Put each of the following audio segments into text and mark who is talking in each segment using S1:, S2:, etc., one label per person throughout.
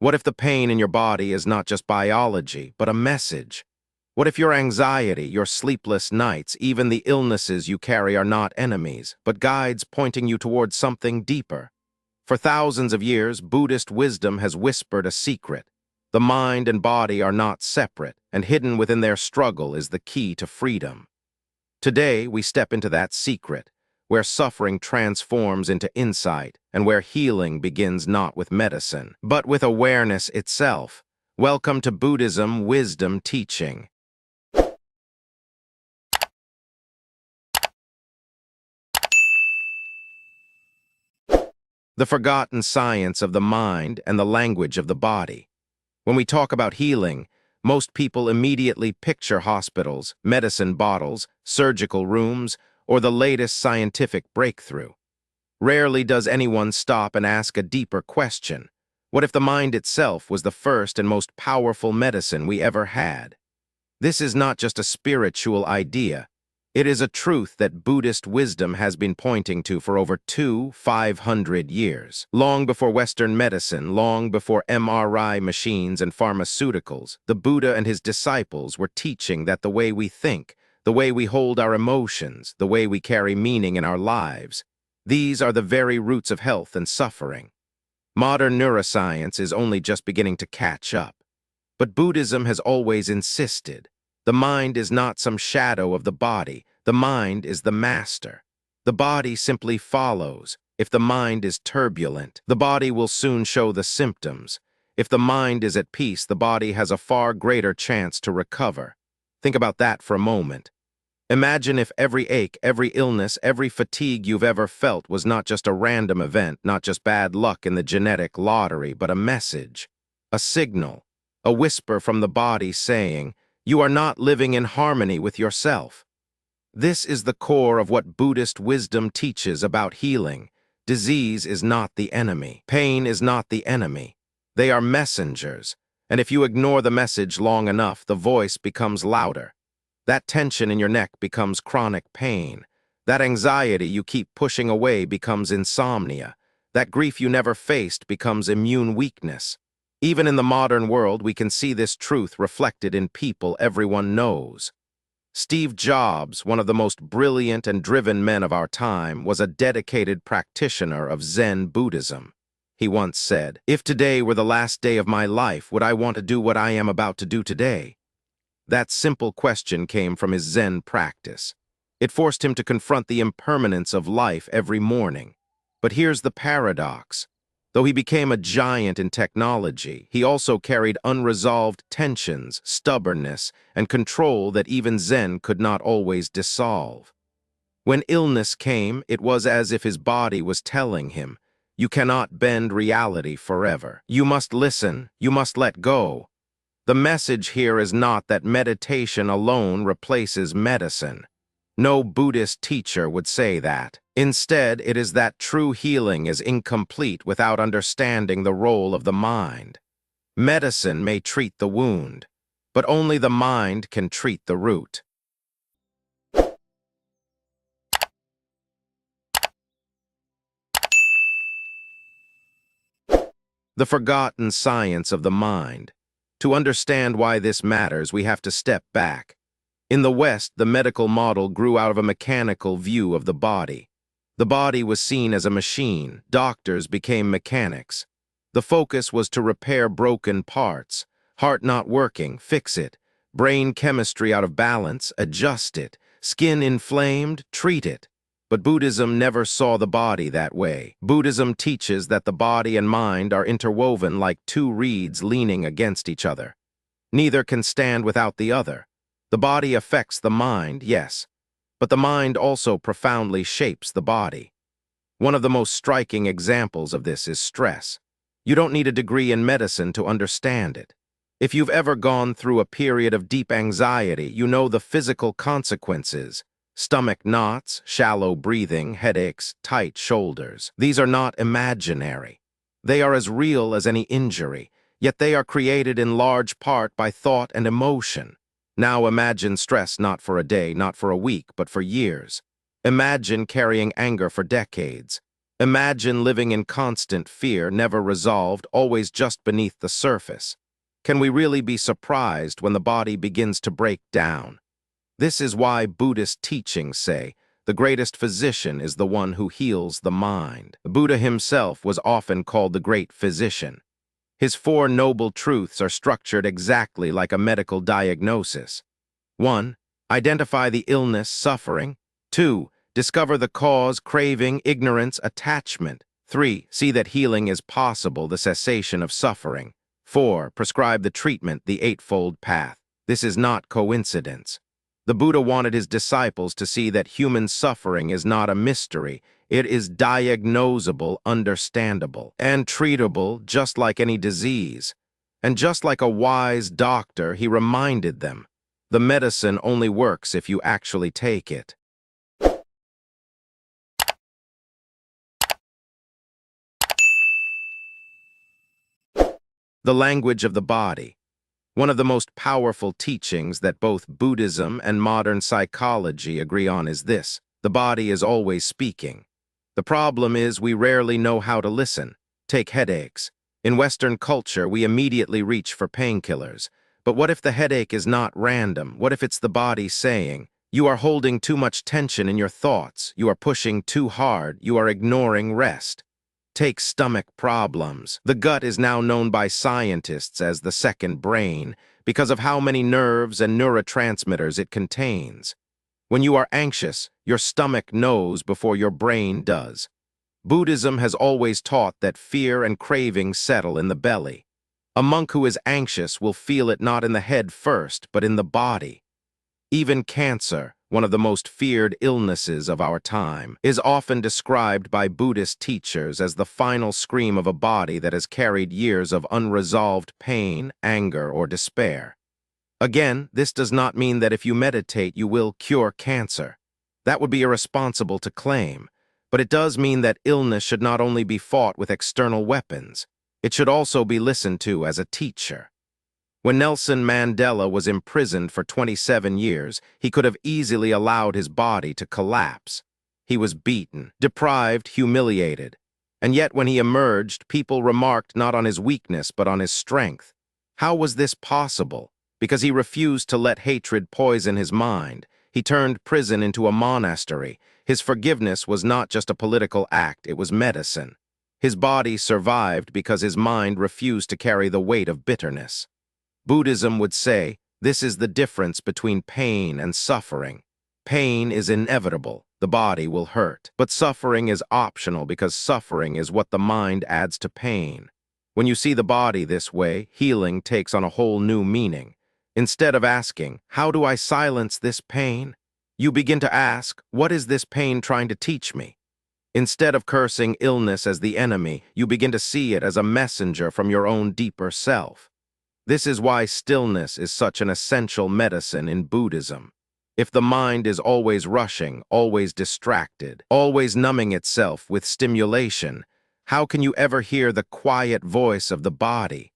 S1: What if the pain in your body is not just biology, but a message? What if your anxiety, your sleepless nights, even the illnesses you carry are not enemies, but guides pointing you towards something deeper? For thousands of years, Buddhist wisdom has whispered a secret. The mind and body are not separate, and hidden within their struggle is the key to freedom. Today, we step into that secret, where suffering transforms into insight, and where healing begins not with medicine, but with awareness itself. Welcome to Buddhism Wisdom Teaching. The forgotten science of the mind and the language of the body. When we talk about healing, most people immediately picture hospitals, medicine bottles, surgical rooms, or the latest scientific breakthrough. Rarely does anyone stop and ask a deeper question. What if the mind itself was the first and most powerful medicine we ever had? This is not just a spiritual idea. It is a truth that Buddhist wisdom has been pointing to for over 500 years. Long before Western medicine, long before MRI machines and pharmaceuticals, the Buddha and his disciples were teaching that the way we think, the way we hold our emotions, the way we carry meaning in our lives, these are the very roots of health and suffering. Modern neuroscience is only just beginning to catch up. But Buddhism has always insisted, the mind is not some shadow of the body, the mind is the master. The body simply follows. If the mind is turbulent, the body will soon show the symptoms. If the mind is at peace, the body has a far greater chance to recover. Think about that for a moment. Imagine if every ache, every illness, every fatigue you've ever felt was not just a random event, not just bad luck in the genetic lottery, but a message, a signal, a whisper from the body saying, you are not living in harmony with yourself. This is the core of what Buddhist wisdom teaches about healing. Disease is not the enemy. Pain is not the enemy. They are messengers, and if you ignore the message long enough, the voice becomes louder. That tension in your neck becomes chronic pain. That anxiety you keep pushing away becomes insomnia. That grief you never faced becomes immune weakness. Even in the modern world, we can see this truth reflected in people everyone knows. Steve Jobs, one of the most brilliant and driven men of our time, was a dedicated practitioner of Zen Buddhism. He once said, "If today were the last day of my life, would I want to do what I am about to do today?" That simple question came from his Zen practice. It forced him to confront the impermanence of life every morning. But here's the paradox. Though he became a giant in technology, he also carried unresolved tensions, stubbornness, and control that even Zen could not always dissolve. When illness came, it was as if his body was telling him, you cannot bend reality forever. You must listen, you must let go. The message here is not that meditation alone replaces medicine. No Buddhist teacher would say that. Instead, it is that true healing is incomplete without understanding the role of the mind. Medicine may treat the wound, but only the mind can treat the root. The forgotten science of the mind. To understand why this matters, we have to step back. In the West, the medical model grew out of a mechanical view of the body. The body was seen as a machine. Doctors became mechanics. The focus was to repair broken parts. Heart not working, fix it. Brain chemistry out of balance, adjust it. Skin inflamed, treat it. But Buddhism never saw the body that way. Buddhism teaches that the body and mind are interwoven like two reeds leaning against each other. Neither can stand without the other. The body affects the mind, yes, but the mind also profoundly shapes the body. One of the most striking examples of this is stress. You don't need a degree in medicine to understand it. If you've ever gone through a period of deep anxiety, you know the physical consequences. Stomach knots, shallow breathing, headaches, tight shoulders. These are not imaginary. They are as real as any injury, yet they are created in large part by thought and emotion. Now imagine stress not for a day, not for a week, but for years. Imagine carrying anger for decades. Imagine living in constant fear, never resolved, always just beneath the surface. Can we really be surprised when the body begins to break down? This is why Buddhist teachings say, the greatest physician is the one who heals the mind. The Buddha himself was often called the great physician. His four noble truths are structured exactly like a medical diagnosis. 1. Identify the illness, suffering. 2. Discover the cause, craving, ignorance, attachment. 3. See that healing is possible, the cessation of suffering. 4. Prescribe the treatment, the eightfold path. This is not coincidence. The Buddha wanted his disciples to see that human suffering is not a mystery. It is diagnosable, understandable, and treatable just like any disease. And just like a wise doctor, he reminded them, the medicine only works if you actually take it. The language of the body. One of the most powerful teachings that both Buddhism and modern psychology agree on is this: the body is always speaking. The problem is we rarely know how to listen. Take headaches. In Western culture, we immediately reach for painkillers. But what if the headache is not random? What if it's the body saying, you are holding too much tension in your thoughts, you are pushing too hard, you are ignoring rest? Take stomach problems. The gut is now known by scientists as the second brain because of how many nerves and neurotransmitters it contains. When you are anxious, your stomach knows before your brain does. Buddhism has always taught that fear and craving settle in the belly. A monk who is anxious will feel it not in the head first, but in the body. Even cancer, one of the most feared illnesses of our time, is often described by Buddhist teachers as the final scream of a body that has carried years of unresolved pain, anger, or despair. Again, this does not mean that if you meditate you will cure cancer. That would be irresponsible to claim, but it does mean that illness should not only be fought with external weapons, it should also be listened to as a teacher. When Nelson Mandela was imprisoned for 27 years, he could have easily allowed his body to collapse. He was beaten, deprived, humiliated. And yet when he emerged, people remarked not on his weakness but on his strength. How was this possible? Because he refused to let hatred poison his mind. He turned prison into a monastery. His forgiveness was not just a political act, it was medicine. His body survived because his mind refused to carry the weight of bitterness. Buddhism would say, this is the difference between pain and suffering. Pain is inevitable, the body will hurt. But suffering is optional because suffering is what the mind adds to pain. When you see the body this way, healing takes on a whole new meaning. Instead of asking, how do I silence this pain? You begin to ask, what is this pain trying to teach me? Instead of cursing illness as the enemy, you begin to see it as a messenger from your own deeper self. This is why stillness is such an essential medicine in Buddhism. If the mind is always rushing, always distracted, always numbing itself with stimulation, how can you ever hear the quiet voice of the body?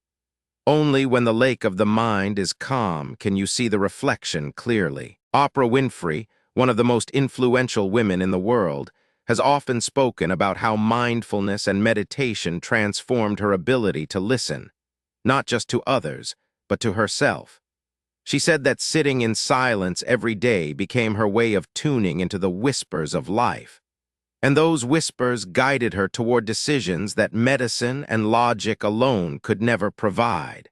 S1: Only when the lake of the mind is calm can you see the reflection clearly. Oprah Winfrey, one of the most influential women in the world, has often spoken about how mindfulness and meditation transformed her ability to listen, not just to others, but to herself. She said that sitting in silence every day became her way of tuning into the whispers of life. And those whispers guided her toward decisions that medicine and logic alone could never provide.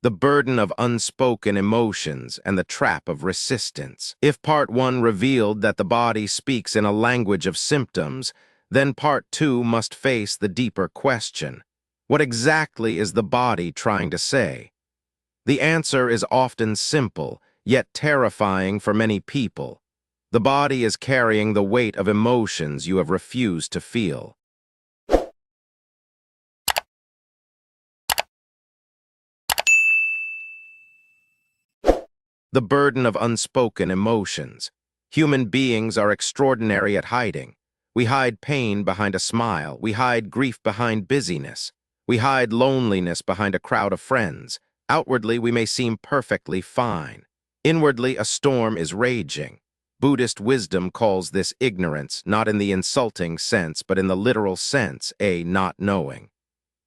S1: The burden of unspoken emotions and the trap of resistance. If part 1 revealed that the body speaks in a language of symptoms, then part 2 must face the deeper question. What exactly is the body trying to say? The answer is often simple, yet terrifying for many people. The body is carrying the weight of emotions you have refused to feel. The burden of unspoken emotions. Human beings are extraordinary at hiding. We hide pain behind a smile. We hide grief behind busyness. We hide loneliness behind a crowd of friends. Outwardly, we may seem perfectly fine. Inwardly, a storm is raging. Buddhist wisdom calls this ignorance, not in the insulting sense, but in the literal sense, a not knowing.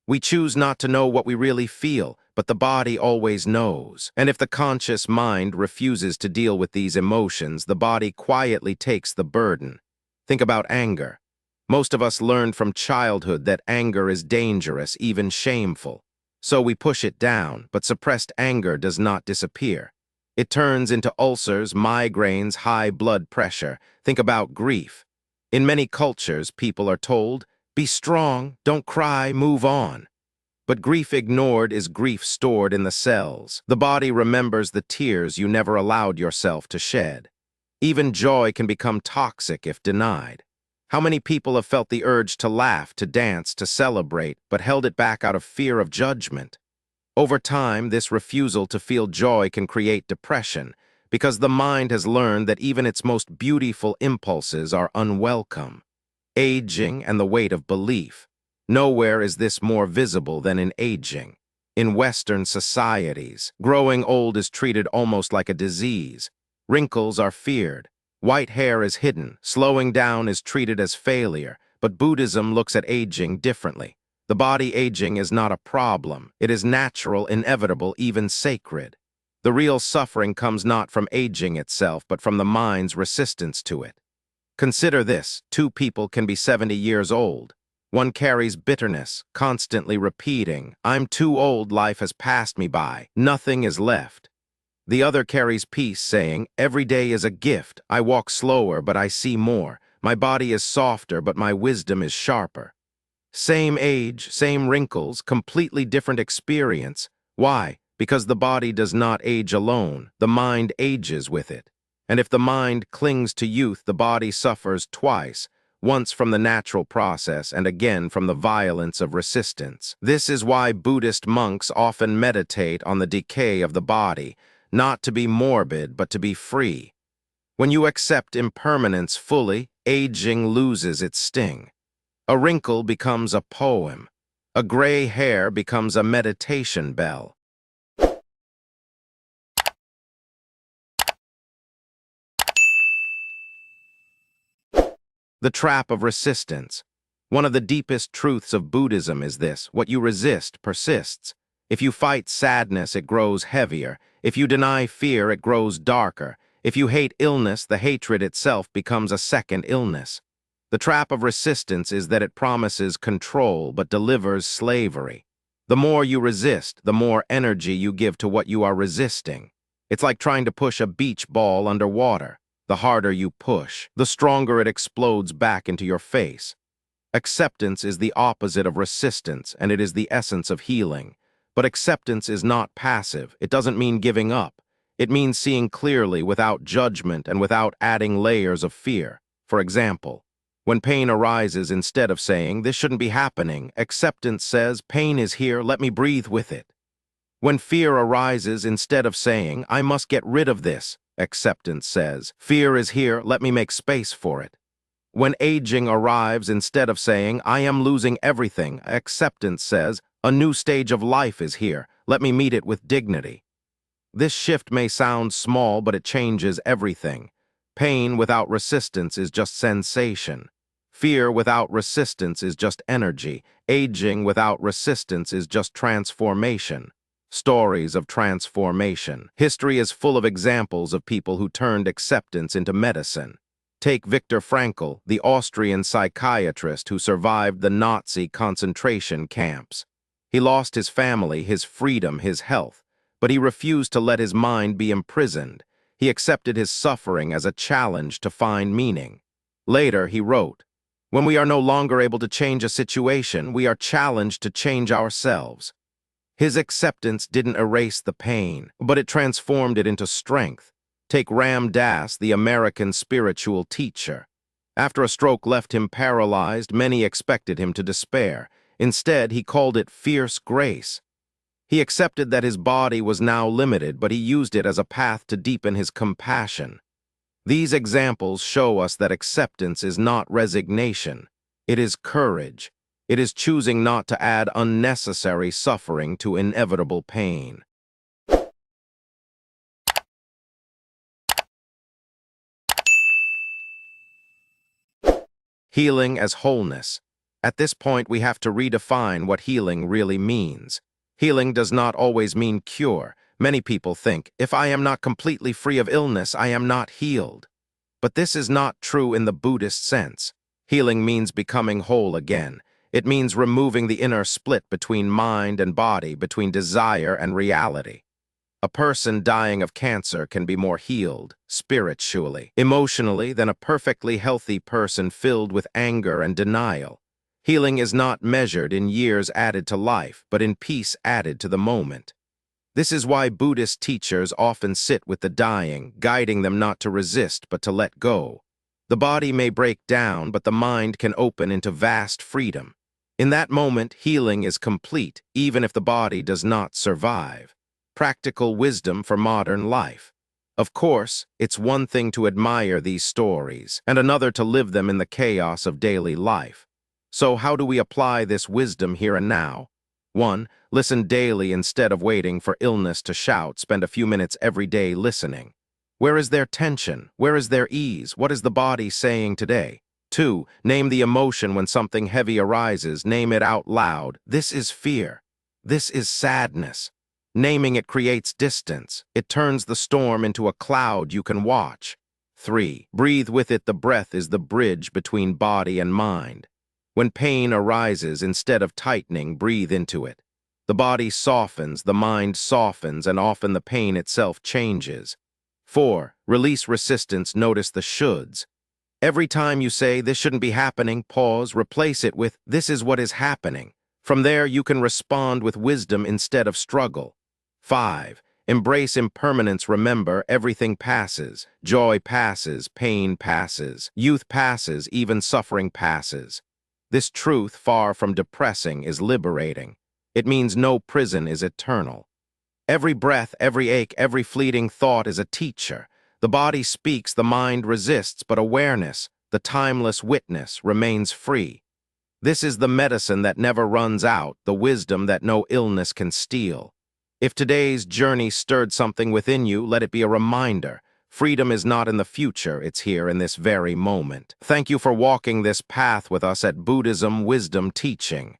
S1: We choose not to know what we really feel, but the body always knows. And if the conscious mind refuses to deal with these emotions, the body quietly takes the burden. Think about anger. Most of us learned from childhood that anger is dangerous, even shameful. So we push it down, but suppressed anger does not disappear. It turns into ulcers, migraines, high blood pressure. Think about grief. In many cultures, people are told, "Be strong, don't cry, move on." But grief ignored is grief stored in the cells. The body remembers the tears you never allowed yourself to shed. Even joy can become toxic if denied. How many people have felt the urge to laugh, to dance, to celebrate, but held it back out of fear of judgment? Over time, this refusal to feel joy can create depression, because the mind has learned that even its most beautiful impulses are unwelcome. Aging and the weight of belief. Nowhere is this more visible than in aging. In Western societies, growing old is treated almost like a disease. Wrinkles are feared. White hair is hidden. Slowing down is treated as failure. But Buddhism looks at aging differently. The body aging is not a problem. It is natural, inevitable, even sacred. The real suffering comes not from aging itself, but from the mind's resistance to it. Consider this: two people can be 70 years old. One carries bitterness, constantly repeating, "I'm too old, life has passed me by, nothing is left." The other carries peace, saying, "Every day is a gift, I walk slower, but I see more. My body is softer, but my wisdom is sharper." Same age, same wrinkles, completely different experience. Why? Because the body does not age alone, the mind ages with it. And if the mind clings to youth, the body suffers twice, once from the natural process and again from the violence of resistance. This is why Buddhist monks often meditate on the decay of the body, not to be morbid, but to be free. When you accept impermanence fully, aging loses its sting. A wrinkle becomes a poem. A gray hair becomes a meditation bell. The trap of resistance. One of the deepest truths of Buddhism is this: what you resist persists. If you fight sadness, it grows heavier. If you deny fear, it grows darker. If you hate illness, the hatred itself becomes a second illness. The trap of resistance is that it promises control but delivers slavery. The more you resist, the more energy you give to what you are resisting. It's like trying to push a beach ball underwater. The harder you push, the stronger it explodes back into your face. Acceptance is the opposite of resistance, and it is the essence of healing. But acceptance is not passive. It doesn't mean giving up. It means seeing clearly, without judgment and without adding layers of fear. For example, when pain arises, instead of saying, "This shouldn't be happening," acceptance says, "Pain is here, let me breathe with it." When fear arises, instead of saying, "I must get rid of this," acceptance says, "Fear is here, let me make space for it." When aging arrives, instead of saying, "I am losing everything," acceptance says, "A new stage of life is here, let me meet it with dignity." This shift may sound small, but it changes everything. Pain without resistance is just sensation. Fear without resistance is just energy. Aging without resistance is just transformation. Stories of transformation. History is full of examples of people who turned acceptance into medicine. Take Viktor Frankl, the Austrian psychiatrist who survived the Nazi concentration camps. He lost his family, his freedom, his health, but he refused to let his mind be imprisoned. He accepted his suffering as a challenge to find meaning. Later, he wrote, "When we are no longer able to change a situation, we are challenged to change ourselves." His acceptance didn't erase the pain, but it transformed it into strength. Take Ram Dass, the American spiritual teacher. After a stroke left him paralyzed, many expected him to despair. Instead, he called it fierce grace. He accepted that his body was now limited, but he used it as a path to deepen his compassion. These examples show us that acceptance is not resignation. It is courage. It is choosing not to add unnecessary suffering to inevitable pain. Healing as wholeness. At this point, we have to redefine what healing really means. Healing does not always mean cure. Many people think, if I am not completely free of illness, I am not healed. But this is not true in the Buddhist sense. Healing means becoming whole again. It means removing the inner split between mind and body, between desire and reality. A person dying of cancer can be more healed, spiritually, emotionally, than a perfectly healthy person filled with anger and denial. Healing is not measured in years added to life, but in peace added to the moment. This is why Buddhist teachers often sit with the dying, guiding them not to resist but to let go. The body may break down, but the mind can open into vast freedom. In that moment, healing is complete, even if the body does not survive. Practical wisdom for modern life. Of course, it's one thing to admire these stories, and another to live them in the chaos of daily life. So how do we apply this wisdom here and now? 1. Listen daily instead of waiting for illness to shout. Spend a few minutes every day listening. Where is their tension? Where is their ease? What is the body saying today? 2. Name the emotion when something heavy arises. Name it out loud. This is fear. This is sadness. Naming it creates distance. It turns the storm into a cloud you can watch. 3. Breathe with it. The breath is the bridge between body and mind. When pain arises, instead of tightening, breathe into it. The body softens, the mind softens, and often the pain itself changes. 4. Release resistance. Notice the shoulds. Every time you say, this shouldn't be happening, pause, replace it with, this is what is happening. From there, you can respond with wisdom instead of struggle. 5. Embrace impermanence. Remember, everything passes. Joy passes, pain passes, youth passes, even suffering passes. This truth, far from depressing, is liberating. It means no prison is eternal. Every breath, every ache, every fleeting thought is a teacher. The body speaks, the mind resists, but awareness, the timeless witness, remains free. This is the medicine that never runs out, the wisdom that no illness can steal. If today's journey stirred something within you, let it be a reminder. Freedom is not in the future, it's here in this very moment. Thank you for walking this path with us at Buddhism Wisdom Teaching.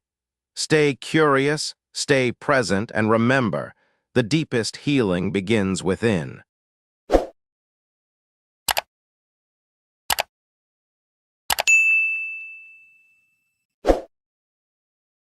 S1: Stay curious, stay present, and remember, the deepest healing begins within.